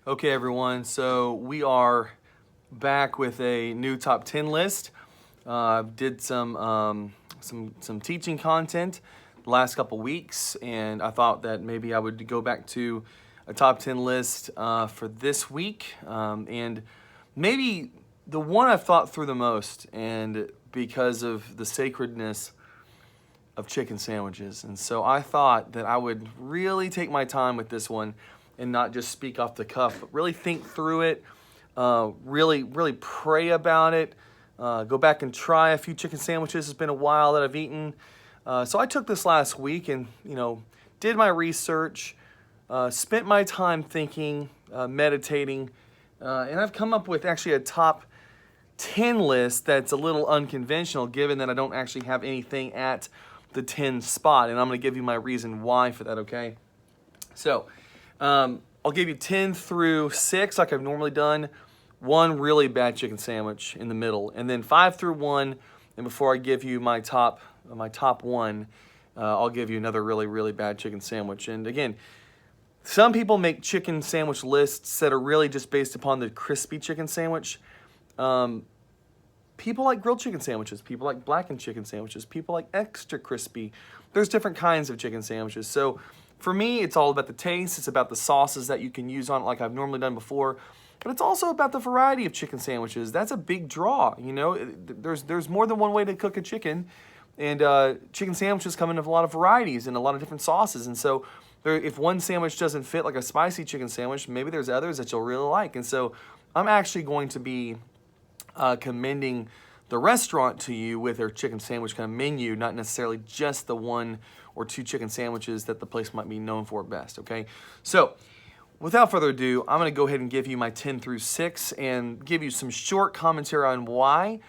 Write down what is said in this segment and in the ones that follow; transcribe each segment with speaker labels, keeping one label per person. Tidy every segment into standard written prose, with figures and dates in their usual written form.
Speaker 1: Okay, everyone, so we are back with a new top 10 list. Did some teaching content the last couple weeks, and I thought that maybe I would go back to a top 10 list for this week, and maybe the one I've thought through the most, and because of the sacredness of chicken sandwiches. And so I thought that I would really take my time with this one and not just speak off the cuff, but really think through it, really pray about it, go back and try a few chicken sandwiches. It's been a while that I've eaten. So I took this last week and, did my research, spent my time thinking, meditating, and I've come up with actually a top 10 list that's a little unconventional given that I don't actually have anything at the 10 spot, and I'm going to give you my reason why for that, okay? So, I'll give you 10 through 6 like I've normally done, one really bad chicken sandwich in the middle, and then 5 through 1, and before I give you my top one, I'll give you another really bad chicken sandwich. And again, some people make chicken sandwich lists that are really just based upon the crispy chicken sandwich. People like grilled chicken sandwiches. People like blackened chicken sandwiches. People like extra crispy. There's different kinds of chicken sandwiches. So for me, it's all about the taste. It's about the sauces that you can use on it like I've normally done before. But it's also about the variety of chicken sandwiches. That's a big draw, There's more than one way to cook a chicken. And chicken sandwiches come in a lot of varieties and a lot of different sauces. And so if one sandwich doesn't fit, like a spicy chicken sandwich, maybe there's others that you'll really like. And so I'm actually going to be commending the restaurant to you with their chicken sandwich kind of menu, not necessarily just the one or two chicken sandwiches that the place might be known for best, okay? So, without further ado, I'm going to go ahead and give you my 10 through 6 and give you some short commentary on why,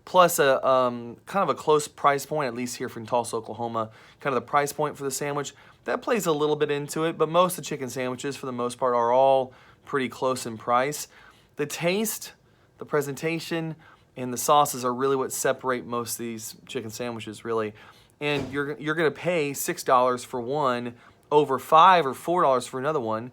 Speaker 1: plus a kind of a close price point, at least here from Tulsa, Oklahoma, kind of the price point for the sandwich. That plays a little bit into it, but most of the chicken sandwiches, for the most part, are all pretty close in price. The taste, the presentation, and the sauces are really what separate most of these chicken sandwiches, really. And you're going to pay $6 for one over $5 or $4 for another one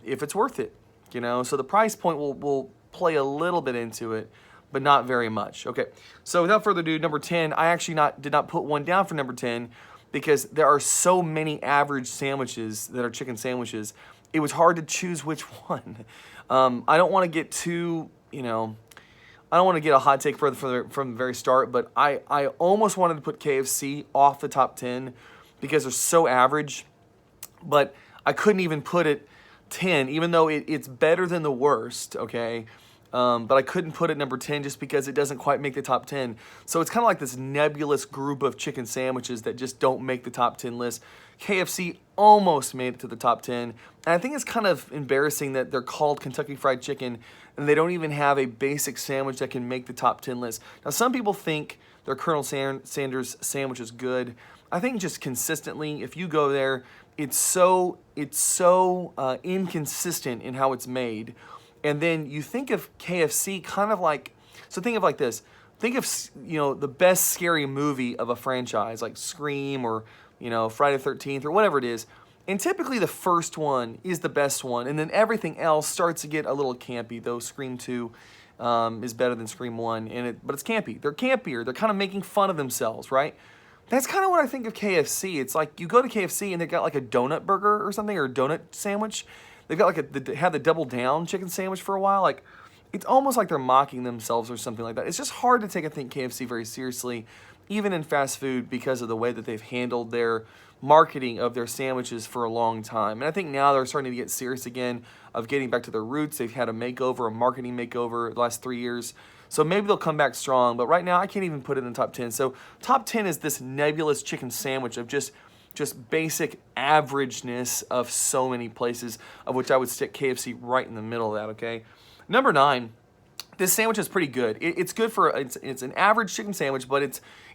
Speaker 1: if it's worth it, So the price point will play a little bit into it, but not very much. Okay, so without further ado, number 10, I actually did not put one down for number 10 because there are so many average sandwiches that are chicken sandwiches. It was hard to choose which one. I don't want to get too, I don't want to get a hot take from the very start, but I almost wanted to put KFC off the top 10 because they're so average, but I couldn't even put it 10, even though it's better than the worst, okay? But I couldn't put it number 10 just because it doesn't quite make the top 10. So it's kind of like this nebulous group of chicken sandwiches that just don't make the top 10 list. KFC almost made it to the top 10. And I think it's kind of embarrassing that they're called Kentucky Fried Chicken and they don't even have a basic sandwich that can make the top 10 list. Now, some people think their Colonel Sanders sandwich is good. I think just consistently, if you go there, it's so inconsistent in how it's made. And then you think of KFC kind of like, so think of like this. Think of, the best scary movie of a franchise, like Scream or, Friday the 13th or whatever it is. And typically the first one is the best one, and then everything else starts to get a little campy, though Scream 2 is better than Scream 1, but it's campy. They're campier. They're kind of making fun of themselves, right? That's kind of what I think of KFC. It's like you go to KFC and they've got like a donut burger or something, or a donut sandwich. They've got they had the double down chicken sandwich for a while. Like, it's almost like they're mocking themselves or something like that. It's just hard to take, I think, KFC very seriously, even in fast food, because of the way that they've handled their marketing of their sandwiches for a long time. And I think now they're starting to get serious again of getting back to their roots. They've had a marketing makeover the last 3 years. So maybe they'll come back strong. But right now, I can't even put it in the top 10. So top 10 is this nebulous chicken sandwich of just basic averageness of so many places, of which I would stick KFC right in the middle of that, okay? Number 9, this sandwich is pretty good. It's good for, it's an average chicken sandwich, but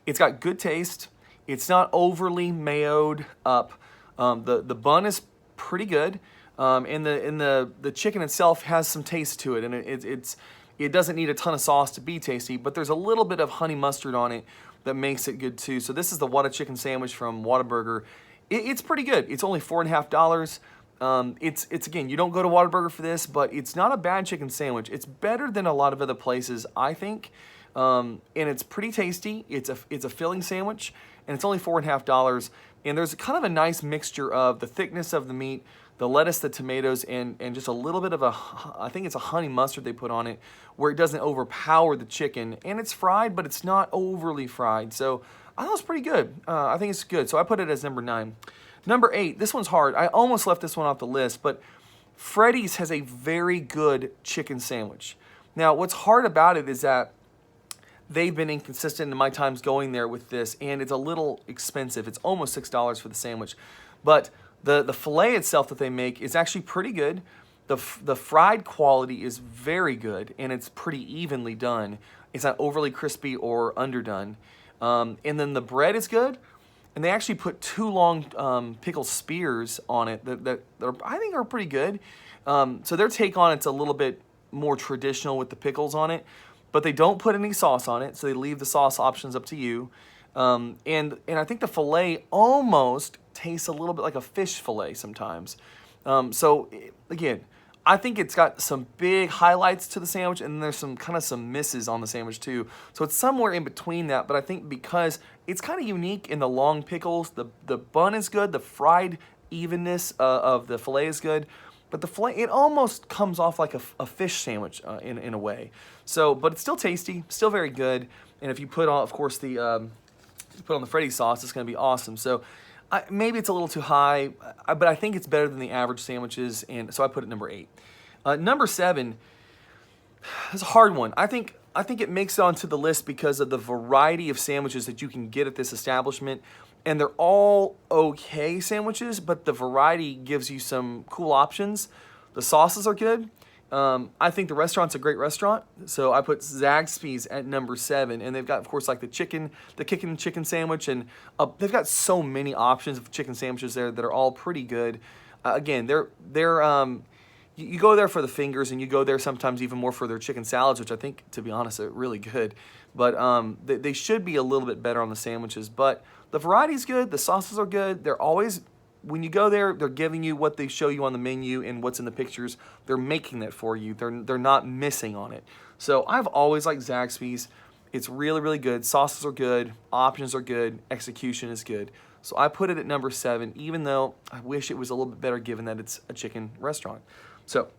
Speaker 1: it's got good taste. It's not overly mayoed up. The bun is pretty good, and the chicken itself has some taste to it, and it doesn't need a ton of sauce to be tasty, but there's a little bit of honey mustard on it that makes it good too. So this is the Whataburger chicken sandwich from Whataburger. It's pretty good. It's only $4.50. It's again, you don't go to Whataburger for this, but it's not a bad chicken sandwich. It's better than a lot of other places, I think, and it's pretty tasty. It's a filling sandwich, and it's only $4.50. And there's kind of a nice mixture of the thickness of the meat, the lettuce, the tomatoes, and just a little bit of I think it's a honey mustard they put on it, where it doesn't overpower the chicken. And it's fried, but it's not overly fried. So I thought it was pretty good. I think it's good. So I put it as number 9. Number 8, this one's hard. I almost left this one off the list, but Freddy's has a very good chicken sandwich. Now, what's hard about it is that they've been inconsistent in my times going there with this, and it's a little expensive. It's almost $6 for the sandwich. But the filet itself that they make is actually pretty good. The fried quality is very good, and it's pretty evenly done. It's not overly crispy or underdone. And then the bread is good. And they actually put 2 long pickle spears on it that I think are pretty good. So their take on it's a little bit more traditional with the pickles on it, but they don't put any sauce on it, so they leave the sauce options up to you. And I think the filet almost tastes a little bit like a fish filet sometimes. So again, I think it's got some big highlights to the sandwich, and there's some misses on the sandwich too. So it's somewhere in between that, but I think because it's kind of unique in the long pickles, the bun is good, the fried evenness of the filet is good, but the filet, it almost comes off like a fish sandwich in a way. So, but it's still tasty, still very good, and if you put on, of course, put on the Freddy sauce, it's going to be awesome. So maybe it's a little too high, but I think it's better than the average sandwiches, and so I put it number 8. Number 7 is a hard one. I think it makes it onto the list because of the variety of sandwiches that you can get at this establishment, and they're all okay sandwiches, but the variety gives you some cool options. The sauces are good. I think the restaurant's a great restaurant, so I put Zaxby's at number 7, and they've got, of course, like the kickin' chicken sandwich, and they've got so many options of chicken sandwiches there that are all pretty good. Again, you go there for the fingers, and you go there sometimes even more for their chicken salads, which I think, to be honest, are really good. But they should be a little bit better on the sandwiches. But the variety's good, the sauces are good. They're always, when you go there, they're giving you what they show you on the menu and what's in the pictures. They're making that for you. They're not missing on it. So I've always liked Zaxby's. It's really, really good. Sauces are good. Options are good. Execution is good. So I put it at number 7, even though I wish it was a little bit better given that it's a chicken restaurant. So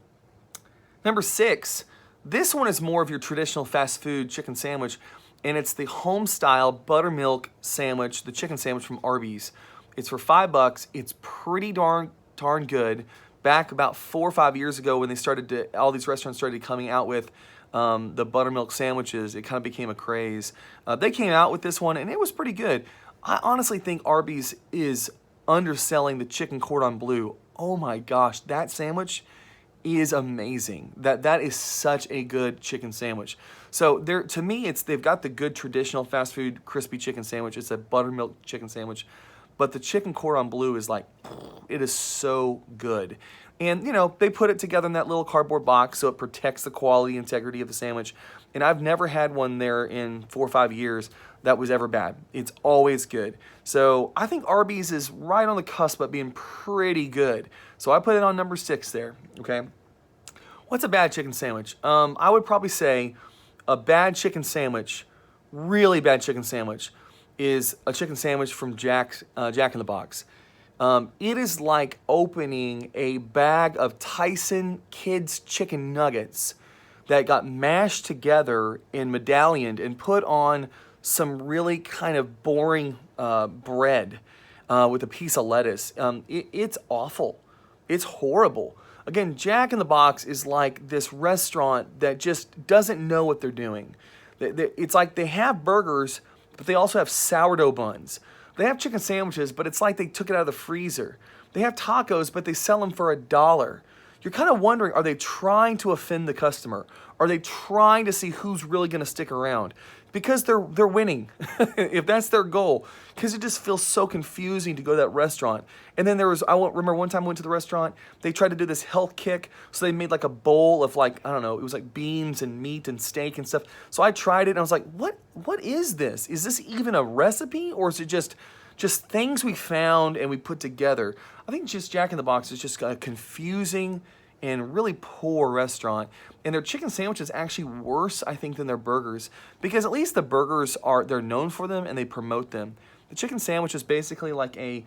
Speaker 1: number 6, this one is more of your traditional fast food chicken sandwich, and it's the home-style buttermilk sandwich, the chicken sandwich from Arby's. It's for $5. It's pretty darn good. Back about 4 or 5 years ago when all these restaurants started coming out with the buttermilk sandwiches, it kind of became a craze. They came out with this one, and it was pretty good. I honestly think Arby's is underselling the chicken cordon bleu. Oh my gosh, that sandwich is amazing. That is such a good chicken sandwich. So to me, they've got the good traditional fast food crispy chicken sandwich. It's a buttermilk chicken sandwich, but the chicken cordon bleu is like, it is so good. And they put it together in that little cardboard box so it protects the quality, integrity of the sandwich. And I've never had one there in 4 or 5 years that was ever bad. It's always good. So I think Arby's is right on the cusp of being pretty good. So I put it on number 6 there, okay? What's a bad chicken sandwich? I would probably say a bad chicken sandwich, really bad chicken sandwich, is a chicken sandwich from Jack in the Box. It is like opening a bag of Tyson Kids chicken nuggets that got mashed together and medallioned and put on some really kind of boring bread with a piece of lettuce. It's awful. It's horrible. Again, Jack in the Box is like this restaurant that just doesn't know what they're doing. It's like they have burgers, but they also have sourdough buns. They have chicken sandwiches, but it's like they took it out of the freezer. They have tacos, but they sell them for $1. You're kind of wondering, are they trying to offend the customer? Are they trying to see who's really going to stick around? Because they're winning, if that's their goal. Because it just feels so confusing to go to that restaurant. And then I remember one time I went to the restaurant, they tried to do this health kick, so they made like a bowl of like, I don't know, it was like beans and meat and steak and stuff. So I tried it and I was like, what is this? Is this even a recipe, or is it just just things we found and we put together. I think just Jack in the Box is just a confusing and really poor restaurant. And their chicken sandwich is actually worse, I think, than their burgers, because at least the burgers they're known for them and they promote them. The chicken sandwich is basically like a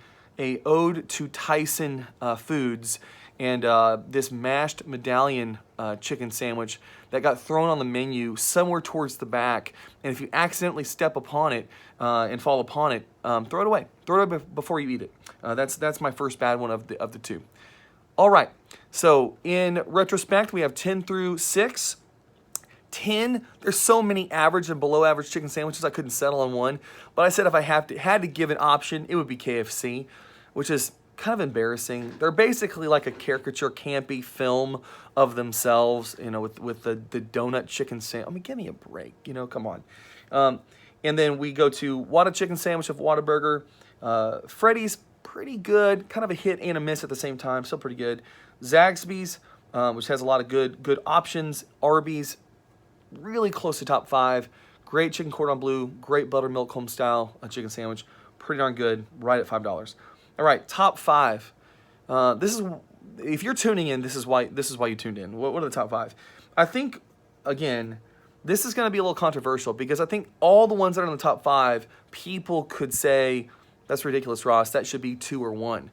Speaker 1: ode to Tyson Foods and this mashed medallion chicken sandwich that got thrown on the menu somewhere towards the back. And if you accidentally step upon it and fall upon it, throw it away. Throw it away before you eat it. That's my first bad one of the two. All right, so in retrospect, we have 10 through 6. 10, there's so many average and below average chicken sandwiches, I couldn't settle on one. But I said if I had to give an option, it would be KFC, which is kind of embarrassing. They're basically like a caricature, campy film of themselves, with the donut chicken sandwich. I mean, give me a break, come on. And then we go to Whataburger chicken sandwich of Whataburger. Freddy's, pretty good, kind of a hit and a miss at the same time, still pretty good. Zaxby's, which has a lot of good options. Arby's, really close to top 5. Great chicken cordon bleu, great buttermilk home style chicken sandwich, pretty darn good, right at $5. All right, top 5. If you're tuning in, this is why you tuned in. What are the top 5? I think, again, this is going to be a little controversial because I think all the ones that are in the top 5, people could say, that's ridiculous, Ross. That should be 2 or 1.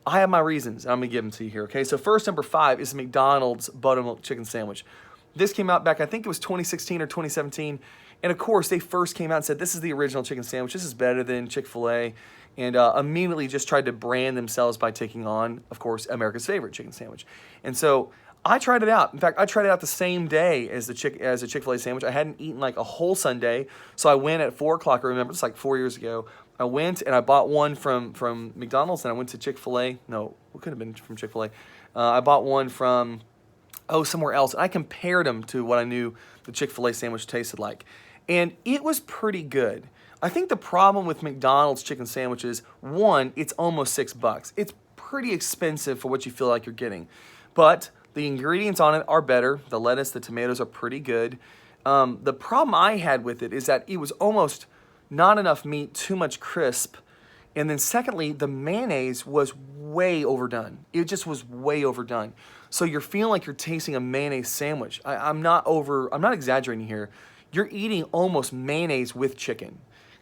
Speaker 1: I have my reasons. I'm going to give them to you here, okay? So first, number 5 is McDonald's Buttermilk chicken sandwich. This came out back, I think it was 2016 or 2017. And of course, they first came out and said, this is the original chicken sandwich. This is better than Chick-fil-A. And immediately just tried to brand themselves by taking on, of course, America's favorite chicken sandwich. And so I tried it out. In fact, I tried it out the same day as a Chick-fil-A sandwich. I hadn't eaten like a whole Sunday. So I went at 4 o'clock. I remember, it's like 4 years ago. I went and I bought one from McDonald's, and I went to Chick-fil-A. No, it could have been from Chick-fil-A. I bought one from, somewhere else. I compared them to what I knew the Chick-fil-A sandwich tasted like. And it was pretty good. I think the problem with McDonald's chicken sandwiches, one, it's almost $6. It's pretty expensive for what you feel like you're getting. But the ingredients on it are better. The lettuce, the tomatoes are pretty good. The problem I had with it is that it was almost not enough meat, too much crisp. And then secondly, the mayonnaise was way overdone. It just was way overdone. So you're feeling like you're tasting a mayonnaise sandwich. I'm not exaggerating here. You're eating almost mayonnaise with chicken.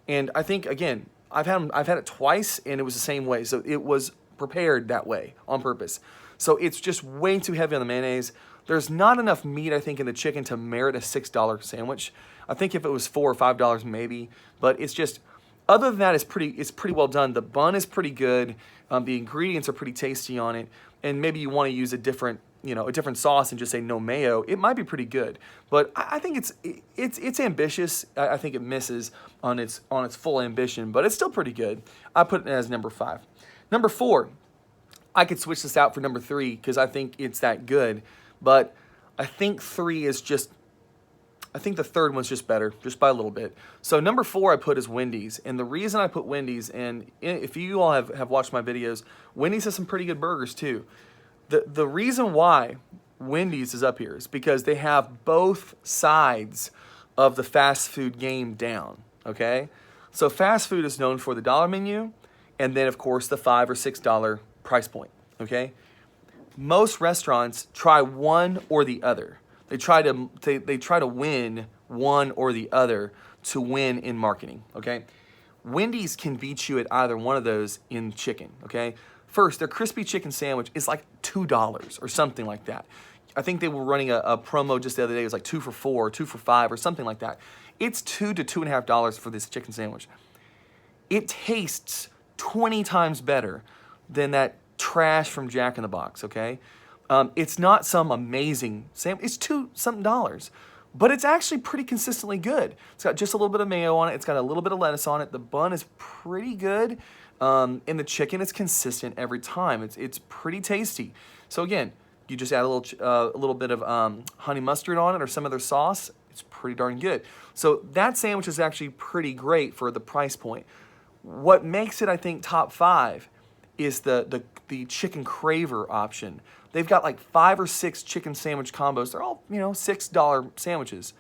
Speaker 1: And I think, again, I've had it twice, and it was the same way. So it was prepared that way on purpose. So it's just way too heavy on the mayonnaise. There's not enough meat, I think, in the chicken to merit a $6 sandwich. I think if it was $4 or $5, maybe. But it's just, other than that, it's pretty well done. The bun is pretty good. The ingredients are pretty tasty on it. And maybe you want to use a different sauce and just say no mayo. It might be pretty good. But I think it's ambitious. I think it misses on its full ambition, but it's still pretty good. I put it as number 5. Number 4, I could switch this out for number 3 because I think it's that good. But I think 3 is just, I think the third one's just better, just by a little bit. So number 4 I put is Wendy's. And the reason I put Wendy's, and if you all have watched my videos, Wendy's has some pretty good burgers too. The reason why Wendy's is up here is because they have both sides of the fast food game down, okay? So fast food is known for the dollar menu, and then, of course, the $5 or $6 price point, okay? Most restaurants try one or the other. They try to win one or the other to win in marketing, okay? Wendy's can beat you at either one of those in chicken, okay? First, their crispy chicken sandwich is like $2 or something like that. I think they were running a promo just the other day. It was like 2 for $4 or 2 for $5 or something like that. It's $2 to $2.50 for this chicken sandwich. It tastes 20 times better than that trash from Jack in the Box, okay? It's not some amazing sandwich. It's $2-something, but it's actually pretty consistently good. It's got just a little bit of mayo on it. It's got a little bit of lettuce on it. The bun is pretty good. And the chicken is consistent every time. It's pretty tasty. So again, you just add a little bit of honey mustard on it or some other sauce. It's pretty darn good. So that sandwich is actually pretty great for the price point. What makes it, I think, top 5 is the chicken craver option. They've got like 5 or 6 chicken sandwich combos. They're all $6 sandwiches,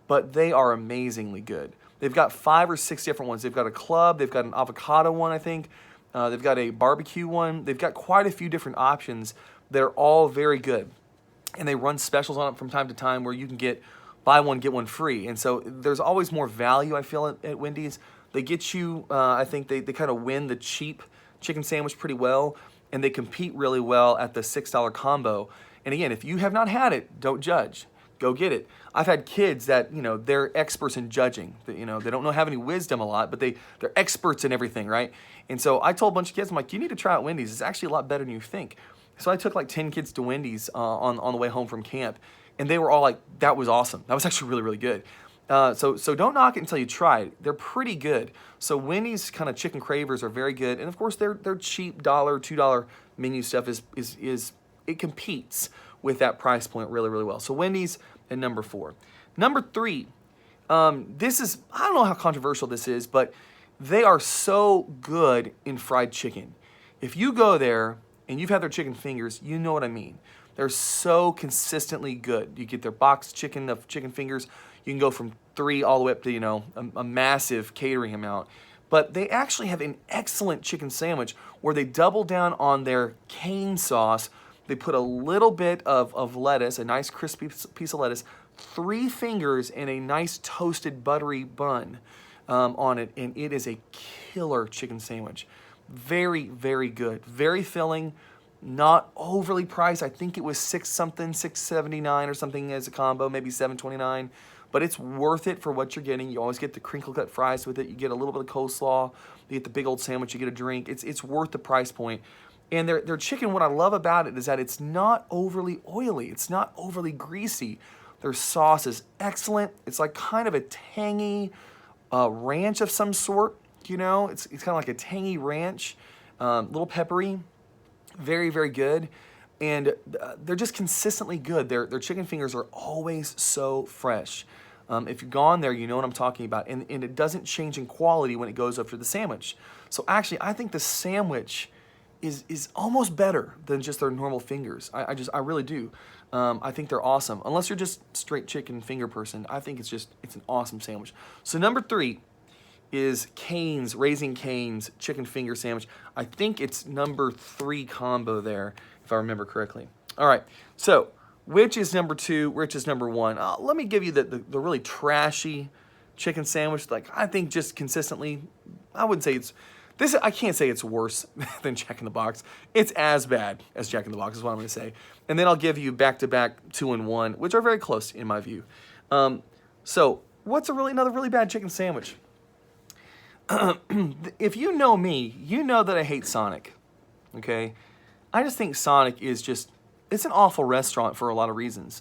Speaker 1: but they are amazingly good. They've got 5 or 6 different ones. They've got a club, they've got an avocado one, I think. They've got a barbecue one. They've got quite a few different options that are all very good. And they run specials on it from time to time where you can get buy one, get one free. And so there's always more value, I feel, at Wendy's. They get you, I think they kind of win the cheap chicken sandwich pretty well, and they compete really well at the $6 combo. And again, if you have not had it, don't judge. Go get it. I've had kids that, you know, they're experts in judging. You know, they don't have any wisdom a lot, but they're experts in everything, right? And so I told a bunch of kids, I'm like, you need to try out Wendy's. It's actually a lot better than you think. So I took like 10 kids to Wendy's on the way home from camp, and they were all like, that was awesome. That was actually really, really good. So don't knock it until you try it. They're pretty good. So Wendy's kind of chicken cravers are very good. And of course, their cheap $1, $2 menu stuff is it competes with that price point really, really well. So Wendy's at number 4. Number 3, this is, I don't know how controversial this is, but they are so good in fried chicken. If you go there and you've had their chicken fingers, you know what I mean. They're so consistently good. You get their boxed chicken of chicken fingers. You can go from 3 all the way up to, you know, a massive catering amount. But they actually have an excellent chicken sandwich where they double down on their cane sauce. They put a little bit of lettuce, a nice crispy piece of lettuce, 3 fingers, and a nice toasted buttery bun on it. And it is a killer chicken sandwich. Very, very good. Very filling. Not overly priced. I think it was $6.79 or something as a combo, maybe $7.29. But it's worth it for what you're getting. You always get the crinkle cut fries with it. You get a little bit of coleslaw. You get the big old sandwich. You get a drink. It's worth the price point. And their chicken, what I love about it is that it's not overly oily. It's not overly greasy. Their sauce is excellent. It's like kind of a tangy ranch of some sort. You know, it's kind of like a tangy ranch, a little peppery. Very, very good. And they're just consistently good. Their chicken fingers are always so fresh. If you've gone there, you know what I'm talking about. And it doesn't change in quality when it goes up to the sandwich. So actually, I think the sandwich is almost better than just their normal fingers. I really do. I think they're awesome. Unless you're just straight chicken finger person, I think it's an awesome sandwich. So number 3 is Cane's, Raising Cane's chicken finger sandwich. I think it's number 3 combo there, if I remember correctly. All right, so which is number 2, which is number 1? Let me give you the really trashy chicken sandwich. Like, I think just consistently, I wouldn't say I can't say it's worse than Jack in the Box. It's as bad as Jack in the Box is what I'm going to say. And then I'll give you back-to-back 2 and 1, which are very close in my view. So what's another really bad chicken sandwich? If you know me, you know that I hate Sonic, okay? I just think Sonic is it's an awful restaurant for a lot of reasons.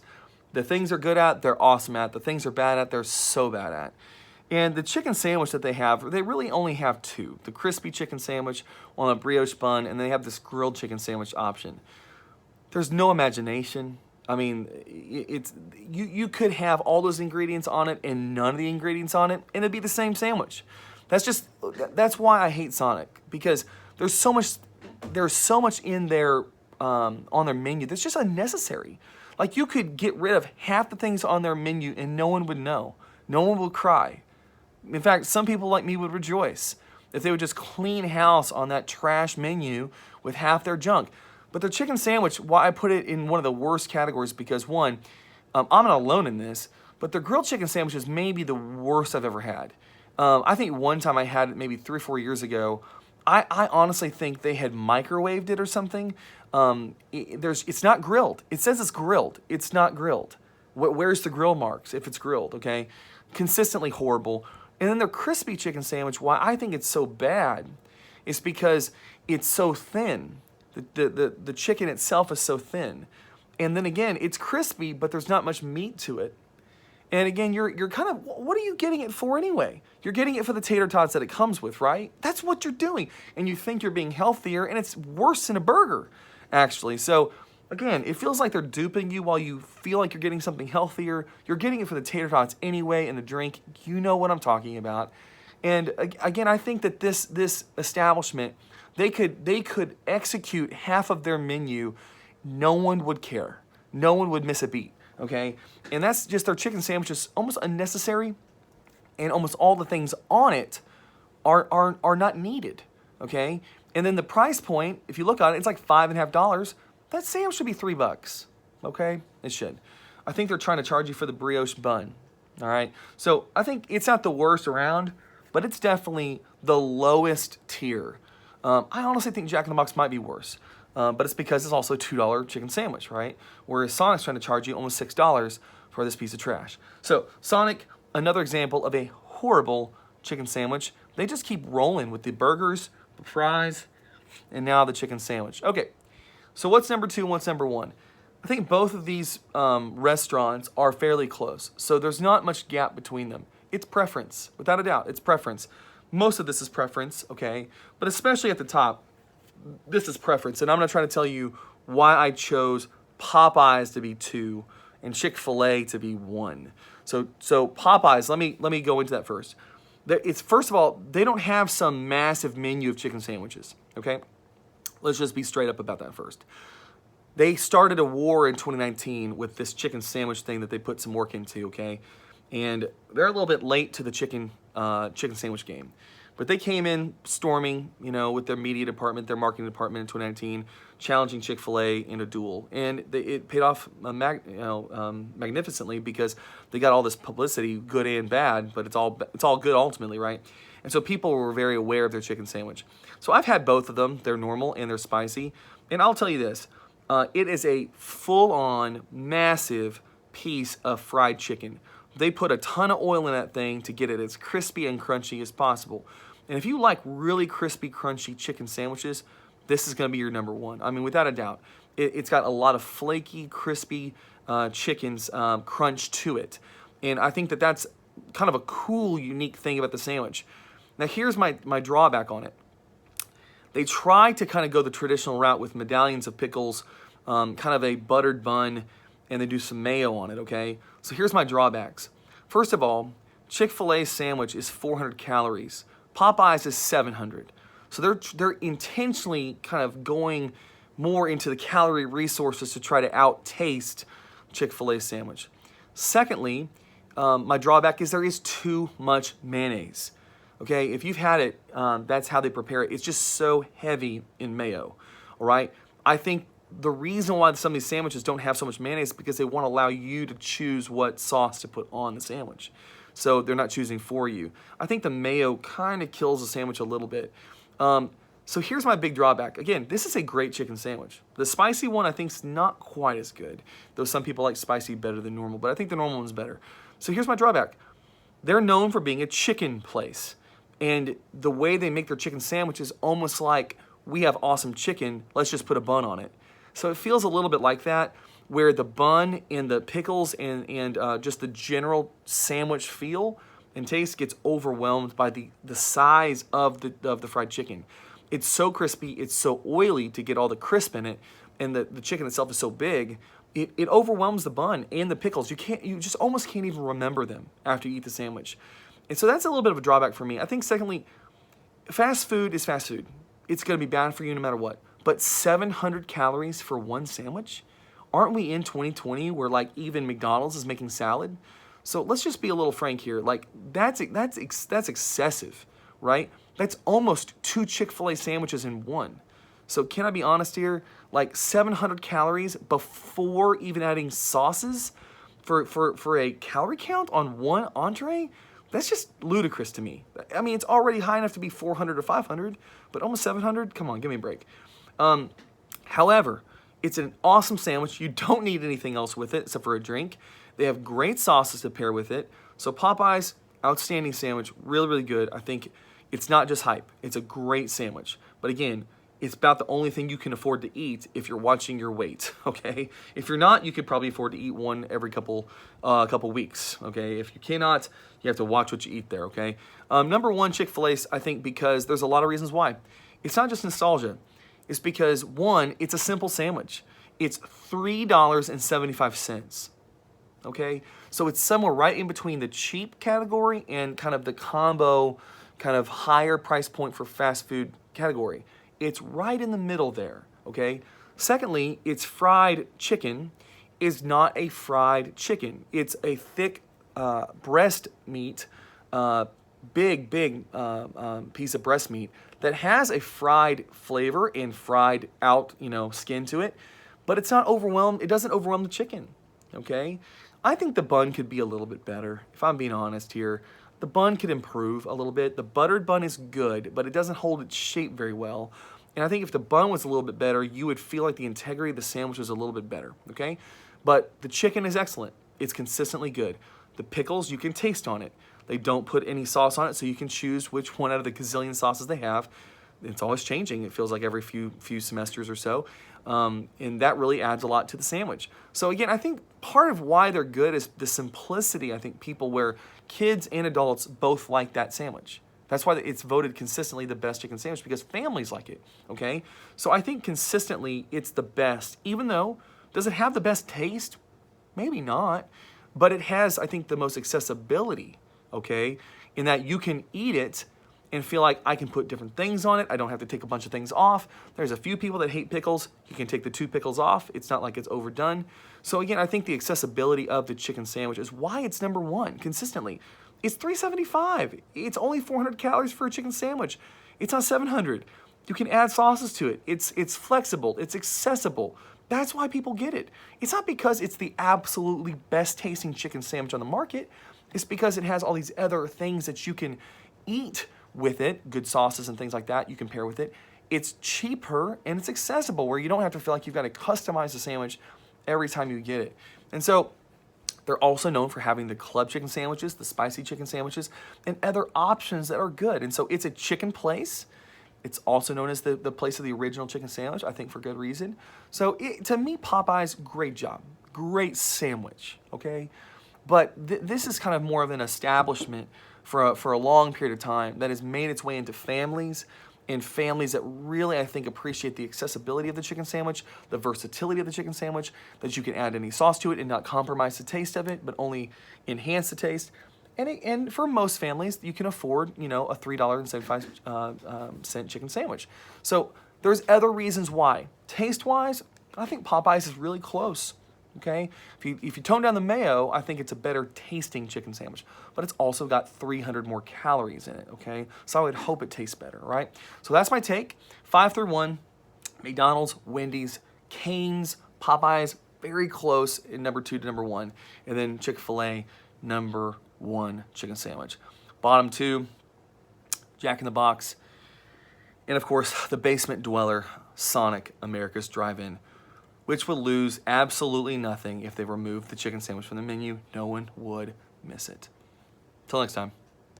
Speaker 1: The things they're good at, they're awesome at. The things they're bad at, they're so bad at. And the chicken sandwich that they have, they really only have 2. The crispy chicken sandwich on a brioche bun, and they have this grilled chicken sandwich option. There's no imagination. I mean, you could have all those ingredients on it and none of the ingredients on it, and it'd be the same sandwich. That's why I hate Sonic, because there's so much in their on their menu that's just unnecessary. Like, you could get rid of half the things on their menu and no one would know. No one would cry. In fact, some people like me would rejoice if they would just clean house on that trash menu with half their junk. But their chicken sandwich, why I put it in one of the worst categories, because one, I'm not alone in this, but their grilled chicken sandwich is maybe the worst I've ever had. I think one time I had it maybe 3 or 4 years ago. I honestly think they had microwaved it or something. It's not grilled. It says it's grilled. It's not grilled. Where's the grill marks if it's grilled, okay? Consistently horrible. And then their crispy chicken sandwich, why I think it's so bad is because it's so thin. The chicken itself is so thin. And then again, it's crispy, but there's not much meat to it. And again, you're kind of, what are you getting it for anyway? You're getting it for the tater tots that it comes with, right? That's what you're doing. And you think you're being healthier, and it's worse than a burger, actually. So again, it feels like they're duping you while you feel like you're getting something healthier. You're getting it for the tater tots anyway, and the drink. You know what I'm talking about. And again, I think that this establishment, they could execute half of their menu. No one would care. No one would miss a beat. Okay, and that's just their chicken sandwich is almost unnecessary. and almost all the things on it are not needed, okay? And then the price point, if you look at it, it's like $5.50. That sandwich should be $3, okay? It should. I think they're trying to charge you for the brioche bun, all right? So I think it's not the worst around, but it's definitely the lowest tier. I honestly think Jack in the Box might be worse, but it's because it's also a $2 chicken sandwich, right? Whereas Sonic's trying to charge you almost $6 for this piece of trash. So Sonic, another example of a horrible chicken sandwich. They just keep rolling with the burgers, the fries, and now the chicken sandwich. Okay, so what's number 2 and what's number 1? I think both of these restaurants are fairly close, so there's not much gap between them. It's preference, without a doubt, it's preference. Most of this is preference, okay? But especially at the top, this is preference, and I'm gonna try to tell you why I chose Popeyes to be 2 and Chick-fil-A to be 1. So Popeyes, let me go into that first. It's, first of all, they don't have some massive menu of chicken sandwiches, okay? Let's just be straight up about that first. They started a war in 2019 with this chicken sandwich thing that they put some work into, okay? And they're a little bit late to the chicken sandwich game. But they came in storming, you know, with their media department, their marketing department in 2019, challenging Chick-fil-A in a duel. And it paid off magnificently because they got all this publicity, good and bad, but it's all good ultimately, right? And so people were very aware of their chicken sandwich. So I've had both of them. They're normal and they're spicy. And I'll tell you this, it is a full-on, massive piece of fried chicken. They put a ton of oil in that thing to get it as crispy and crunchy as possible. And if you like really crispy, crunchy chicken sandwiches, this is going to be your number 1. I mean, without a doubt. It's got a lot of flaky, crispy chicken's crunch to it. And I think that that's kind of a cool, unique thing about the sandwich. Now, here's my drawback on it. They try to kind of go the traditional route with medallions of pickles, kind of a buttered bun, and they do some mayo on it, okay? So here's my drawbacks. First of all, Chick-fil-A's sandwich is 400 calories. Popeyes is 700. So they're intentionally kind of going more into the calorie resources to try to out-taste Chick-fil-A sandwich. Secondly, my drawback is there is too much mayonnaise. Okay, if you've had it, that's how they prepare it. It's just so heavy in mayo, all right? I think the reason why some of these sandwiches don't have so much mayonnaise is because they want to allow you to choose what sauce to put on the sandwich. So they're not choosing for you. I think the mayo kind of kills the sandwich a little bit. So here's my big drawback. Again, this is a great chicken sandwich. The spicy one I think is not quite as good, though some people like spicy better than normal, but I think the normal one's better. So here's my drawback. They're known for being a chicken place. And the way they make their chicken sandwich is almost like, we have awesome chicken, let's just put a bun on it. So it feels a little bit like that, where the bun and the pickles and just the general sandwich feel and taste gets overwhelmed by the size of the fried chicken. It's so crispy, it's so oily to get all the crisp in it, and the chicken itself is so big, it overwhelms the bun and the pickles. You just almost can't even remember them after you eat the sandwich. And so that's a little bit of a drawback for me. I think secondly, fast food is fast food. It's gonna be bad for you no matter what. But 700 calories for one sandwich? Aren't we in 2020 where like even McDonald's is making salad? So let's just be a little frank here. Like that's excessive, right? That's almost 2 Chick-fil-A sandwiches in one. So can I be honest here? Like 700 calories before even adding sauces for a calorie count on one entree? That's just ludicrous to me. I mean, it's already high enough to be 400 or 500, but almost 700? Come on, give me a break. However, it's an awesome sandwich. You don't need anything else with it except for a drink. They have great sauces to pair with it. So Popeyes, outstanding sandwich, really, really good. I think it's not just hype. It's a great sandwich. But again, it's about the only thing you can afford to eat if you're watching your weight, okay? If you're not, you could probably afford to eat one every couple weeks, okay? If you cannot, you have to watch what you eat there, okay? Number 1, Chick-fil-A, I think because there's a lot of reasons why. It's not just nostalgia. It's because, 1, it's a simple sandwich. It's $3.75, okay? So it's somewhere right in between the cheap category and kind of the combo, kind of higher price point for fast food category. It's right in the middle there, okay? Secondly, its fried chicken is not a fried chicken. It's a thick breast meat big piece of breast meat that has a fried flavor and fried out, skin to it, but it's not overwhelmed. It doesn't overwhelm the chicken, okay? I think the bun could be a little bit better, if I'm being honest here. The bun could improve a little bit. The buttered bun is good, but it doesn't hold its shape very well. And I think if the bun was a little bit better, you would feel like the integrity of the sandwich was a little bit better, okay? But the chicken is excellent. It's consistently good. The pickles, you can taste on it. They don't put any sauce on it, so you can choose which one out of the gazillion sauces they have. It's always changing. It feels like every few semesters or so. And that really adds a lot to the sandwich. So again, I think part of why they're good is the simplicity. I think people, where kids and adults both like that sandwich. That's why it's voted consistently the best chicken sandwich, because families like it, okay? So I think consistently it's the best, even though, does it have the best taste? Maybe not, but it has, I think, the most accessibility, okay? In that you can eat it and feel like I can put different things on it. I don't have to take a bunch of things off. There's a few people that hate pickles. You can take the 2 pickles off. It's not like it's overdone. So again, I think the accessibility of the chicken sandwich is why it's number 1 consistently. It's $3.75. It's only 400 calories for a chicken sandwich. It's not 700. You can add sauces to it. It's flexible. It's accessible. That's why people get it. It's not because it's the absolutely best tasting chicken sandwich on the market. It's because it has all these other things that you can eat with it, good sauces and things like that you can pair with it. It's cheaper and it's accessible, where you don't have to feel like you've got to customize the sandwich every time you get it. And so they're also known for having the club chicken sandwiches, the spicy chicken sandwiches, and other options that are good. And so it's a chicken place. It's also known as the place of the original chicken sandwich, I think for good reason. So to me, Popeyes, great job. Great sandwich, okay? But this is kind of more of an establishment for a long period of time that has made its way into families, and families that really, I think, appreciate the accessibility of the chicken sandwich, the versatility of the chicken sandwich, that you can add any sauce to it and not compromise the taste of it, but only enhance the taste. And for most families, you can afford, a $3.75 chicken sandwich. So there's other reasons why. Taste-wise, I think Popeyes is really close. Okay, if you tone down the mayo, I think it's a better tasting chicken sandwich, but it's also got 300 more calories in it, okay? So I would hope it tastes better, right? So that's my take. 5 through 1, McDonald's, Wendy's, Cane's, Popeyes, very close in number 2 to number 1, and then Chick-fil-A, number 1 chicken sandwich. Bottom 2, Jack in the Box, and of course, the basement dweller, Sonic, America's Drive-In, which would lose absolutely nothing if they removed the chicken sandwich from the menu. No one would miss it. Till next time.